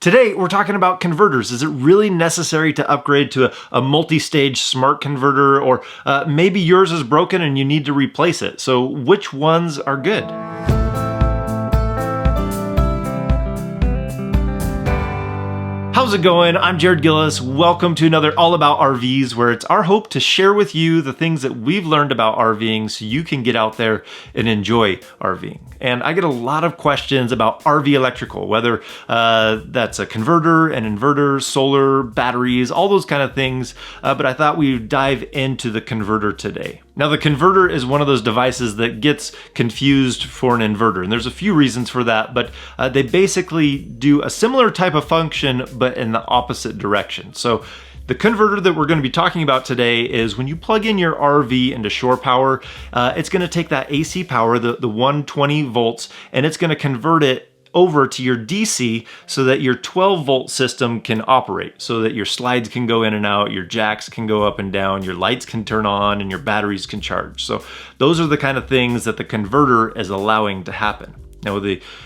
Today, we're talking about converters. Is it really necessary to upgrade to a multi-stage smart converter, or maybe yours is broken and you need to replace it? So which ones are good? How's it going? I'm Jared Gillis. Welcome to another All About RVs, where it's our hope to share with you the things that we've learned about RVing so you can get out there and enjoy RVing. And I get a lot of questions about RV electrical, whether that's a converter, an inverter, solar, batteries, all those kind of things. But I thought we'd dive into the converter today. Now, the converter is one of those devices that gets confused for an inverter, and there's a few reasons for that, but they basically do a similar type of function, but in the opposite direction. So the converter that we're going to be talking about today is when you plug in your RV into shore power, it's going to take that AC power, the 120 volts, and it's going to convert it over to your DC so that your 12 volt system can operate, so that your slides can go in and out, your jacks can go up and down, your lights can turn on, and your batteries can charge. So those are the kind of things that the converter is allowing to happen. Now,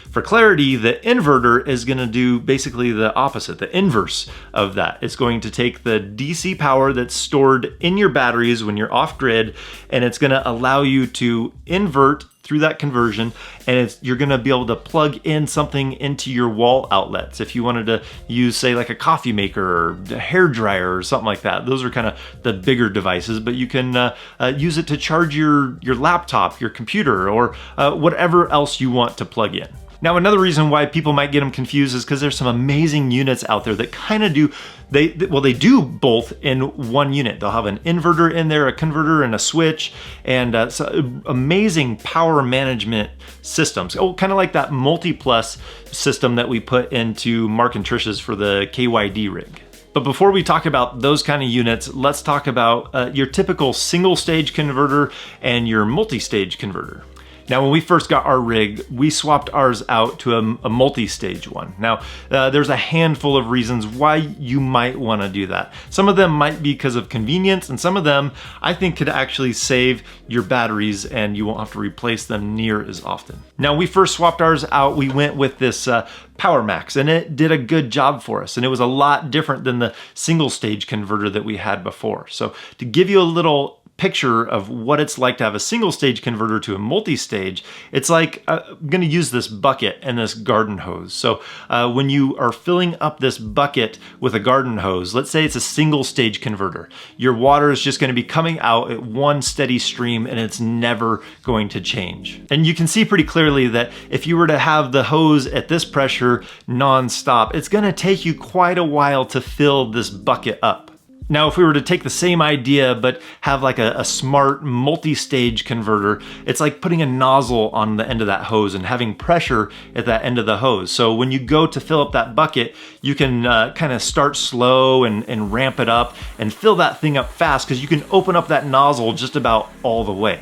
for clarity, the inverter is going to do basically the opposite, the inverse of that. It's going to take the DC power that's stored in your batteries when you're off grid, and it's going to allow you to invert through that conversion, and you're going to be able to plug in something into your wall outlets. If you wanted to use, say, like a coffee maker or a hair dryer or something like that, those are kind of the bigger devices, but you can use it to charge your laptop, your computer, or whatever else you want to plug in. Now, another reason why people might get them confused is because there's some amazing units out there that kind of do, they do both in one unit. They'll have an inverter in there, a converter, and a switch, and so amazing power management systems. Oh, kind of like that Multi-Plus system that we put into Mark and Trish's for the KYD rig. But before we talk about those kind of units, let's talk about your typical single stage converter and your multi-stage converter. Now, when we first got our rig, we swapped ours out to a multi-stage one. Now, there's a handful of reasons why you might want to do that. Some of them might be because of convenience, and some of them I think could actually save your batteries and you won't have to replace them near as often. Now, we first swapped ours out, we went with this Power Max, and it did a good job for us, and it was a lot different than the single stage converter that we had before. So to give you a little picture of what it's like to have a single stage converter to a multi-stage, it's like I'm going to use this bucket and this garden hose. So when you are filling up this bucket with a garden hose, let's say it's a single stage converter, your water is just going to be coming out at one steady stream, and it's never going to change. And you can see pretty clearly that if you were to have the hose at this pressure non-stop, it's going to take you quite a while to fill this bucket up. Now, if we were to take the same idea but have like a smart multi-stage converter, it's like putting a nozzle on the end of that hose and having pressure at that end of the hose. So when you go to fill up that bucket, you can kind of start slow and ramp it up and fill that thing up fast, because you can open up that nozzle just about all the way.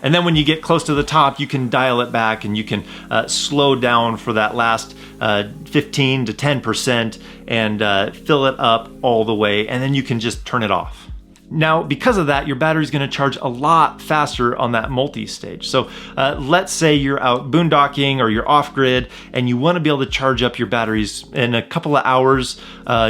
And then when you get close to the top, you can dial it back and you can slow down for that last 15 to 10% and fill it up all the way, and then you can just turn it off. Now, because of that, your battery's going to charge a lot faster on that multi-stage. So let's say you're out boondocking or you're off-grid and you want to be able to charge up your batteries in a couple of hours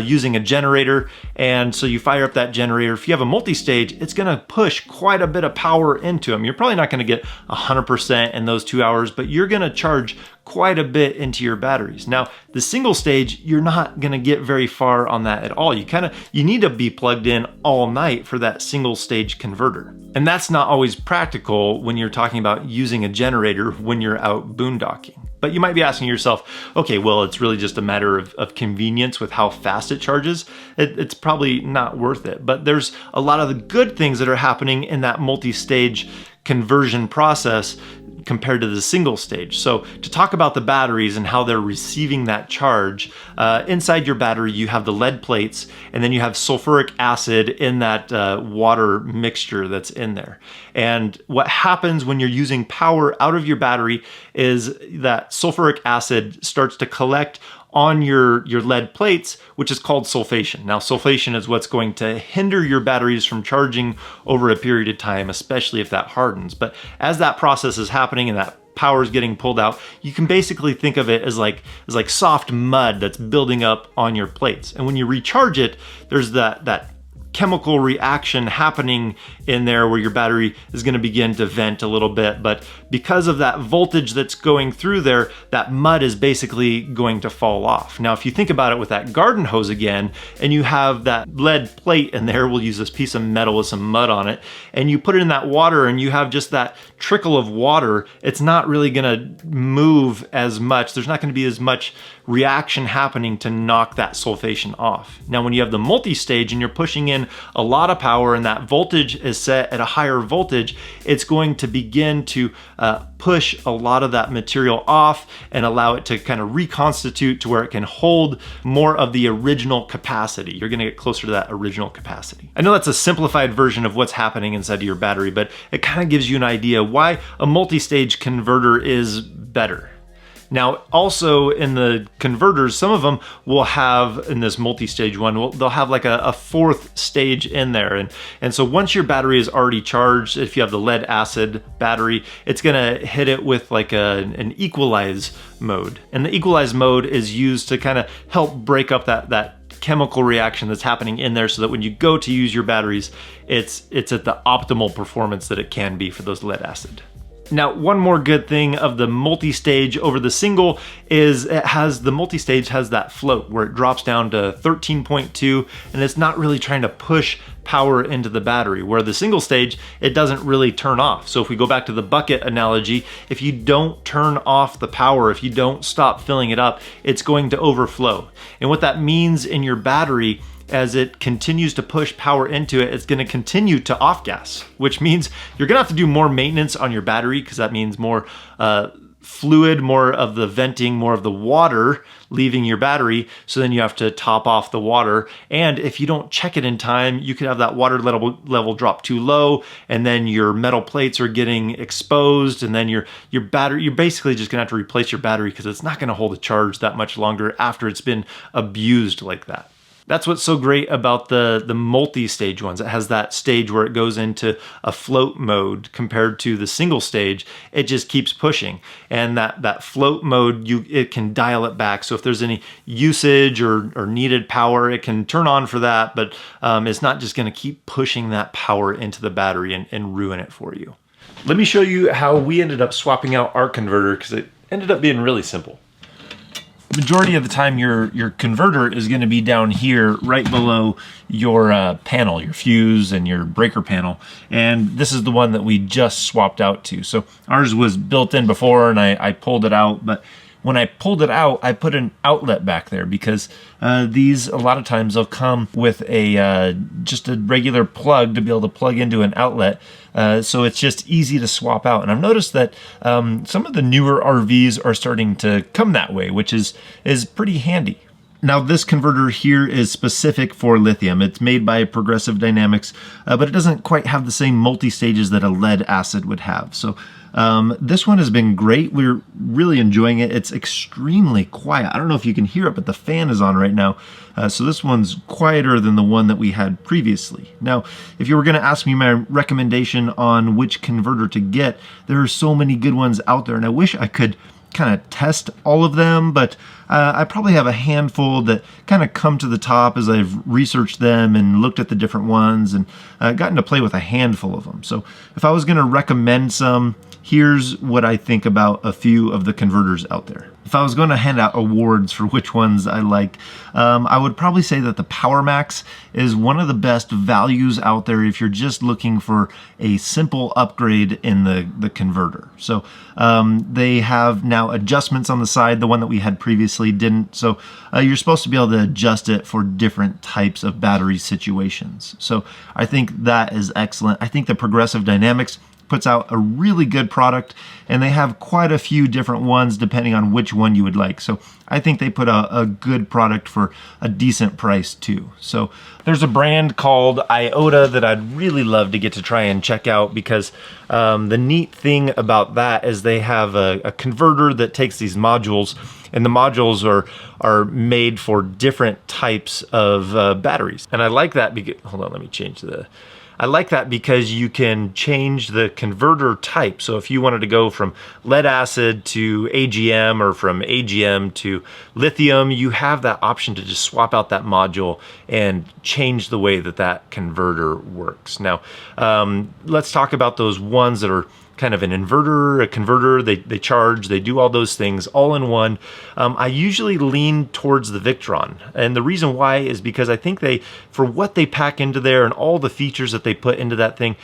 using a generator. And so you fire up that generator. If you have a multi-stage, it's going to push quite a bit of power into them. You're probably not going to get 100% in those 2 hours, but you're going to charge quite a bit into your batteries. Now, the single stage, you're not going to get very far on that at all. You need to be plugged in all night for that single stage converter. And that's not always practical when you're talking about using a generator when you're out boondocking. But you might be asking yourself, okay, well, it's really just a matter of convenience with how fast it charges. It's probably not worth it. But there's a lot of the good things that are happening in that multi-stage conversion process compared to the single stage. So to talk about the batteries and how they're receiving that charge, inside your battery you have the lead plates, and then you have sulfuric acid in that water mixture that's in there. And what happens when you're using power out of your battery is that sulfuric acid starts to collect on your lead plates, which is called sulfation. Now, sulfation is what's going to hinder your batteries from charging over a period of time, especially if that hardens. But as that process is happening and that power is getting pulled out, you can basically think of it as like soft mud that's building up on your plates. And when you recharge it, there's that chemical reaction happening in there where your battery is going to begin to vent a little bit. But because of that voltage that's going through there, that mud is basically going to fall off. Now, if you think about it with that garden hose again, and you have that lead plate in there, we'll use this piece of metal with some mud on it, and you put it in that water and you have just that trickle of water, it's not really going to move as much. There's not going to be as much reaction happening to knock that sulfation off. Now, when you have the multi-stage and you're pushing in a lot of power and that voltage is set at a higher voltage, it's going to begin to push a lot of that material off and allow it to kind of reconstitute to where it can hold more of the original capacity. You're going to get closer to that original capacity. I know that's a simplified version of what's happening inside of your battery, but it kind of gives you an idea why a multi-stage converter is better. Now, also in the converters, some of them will have, in this multi-stage one, they'll have like a fourth stage in there. And so once your battery is already charged, if you have the lead acid battery, it's gonna hit it with like an equalize mode. And the equalize mode is used to kind of help break up that chemical reaction that's happening in there so that when you go to use your batteries, it's at the optimal performance that it can be for those lead acid. Now, one more good thing of the multi-stage over the single is the multi-stage has that float where it drops down to 13.2 and it's not really trying to push power into the battery, where the single stage, it doesn't really turn off. So if we go back to the bucket analogy, if you don't turn off the power, if you don't stop filling it up, it's going to overflow. And what that means in your battery, as it continues to push power into it, it's going to continue to off gas, which means you're going to have to do more maintenance on your battery, because that means more fluid, more of the venting, more of the water leaving your battery. So then you have to top off the water. And if you don't check it in time, you could have that water level drop too low, and then your metal plates are getting exposed, and then your battery, you're basically just going to have to replace your battery because it's not going to hold a charge that much longer after it's been abused like that. That's what's so great about the multi-stage ones. It has that stage where it goes into a float mode compared to the single stage. It just keeps pushing. And that float mode, it can dial it back. So if there's any usage or needed power, it can turn on for that, but it's not just gonna keep pushing that power into the battery and ruin it for you. Let me show you how we ended up swapping out our converter, because it ended up being really simple. Majority of the time your converter is going to be down here right below your panel, your fuse and your breaker panel, and this is the one that we just swapped out to. So ours was built in before and I pulled it out, but when I pulled it out, I put an outlet back there because these, a lot of times they'll come with just a regular plug to be able to plug into an outlet. So it's just easy to swap out. And I've noticed that some of the newer RVs are starting to come that way, which is pretty handy. Now, this converter here is specific for lithium. It's made by Progressive Dynamics, but it doesn't quite have the same multi-stages that a lead acid would have. So this one has been great. We're really enjoying it. It's extremely quiet. I don't know if you can hear it, but the fan is on right now. So this one's quieter than the one that we had previously. Now, if you were going to ask me my recommendation on which converter to get, there are so many good ones out there, and I wish I could kind of test all of them, but I probably have a handful that kind of come to the top as I've researched them and looked at the different ones and gotten to play with a handful of them. So if I was going to recommend some, here's what I think about a few of the converters out there. If I was going to hand out awards for which ones I like, I would probably say that the Power Max is one of the best values out there if you're just looking for a simple upgrade in the converter. So they have now adjustments on the side. The one that we had previously didn't. So you're supposed to be able to adjust it for different types of battery situations. So I think that is excellent. I think the Progressive Dynamics puts out a really good product, and they have quite a few different ones depending on which one you would like. So I think they put a good product for a decent price too. So there's a brand called Iota that I'd really love to get to try and check out, because the neat thing about that is they have a converter that takes these modules, and the modules are made for different types of batteries. And I like that because, hold on, let me change the I like that because you can change the converter type. So if you wanted to go from lead acid to AGM or from AGM to lithium, you have that option to just swap out that module and change the way that that converter works. Now, let's talk about those ones that are kind of an inverter, a converter, they charge, they do all those things all in one. I usually lean towards the Victron. And the reason why is because I think for what they pack into there and all the features that they put into that thing,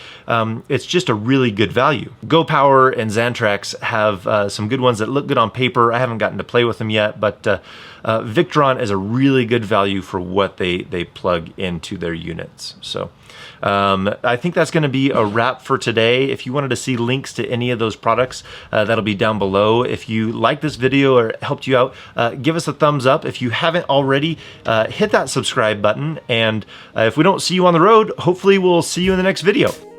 it's just a really good value. GoPower and Xantrex have some good ones that look good on paper. I haven't gotten to play with them yet, but Victron is a really good value for what they plug into their units. So I think that's going to be a wrap for today. If you wanted to see links to any of those products, that'll be down below. If you like this video or it helped you out, give us a thumbs up. If you haven't already, hit that subscribe button. And if we don't see you on the road, hopefully we'll see you in the next video.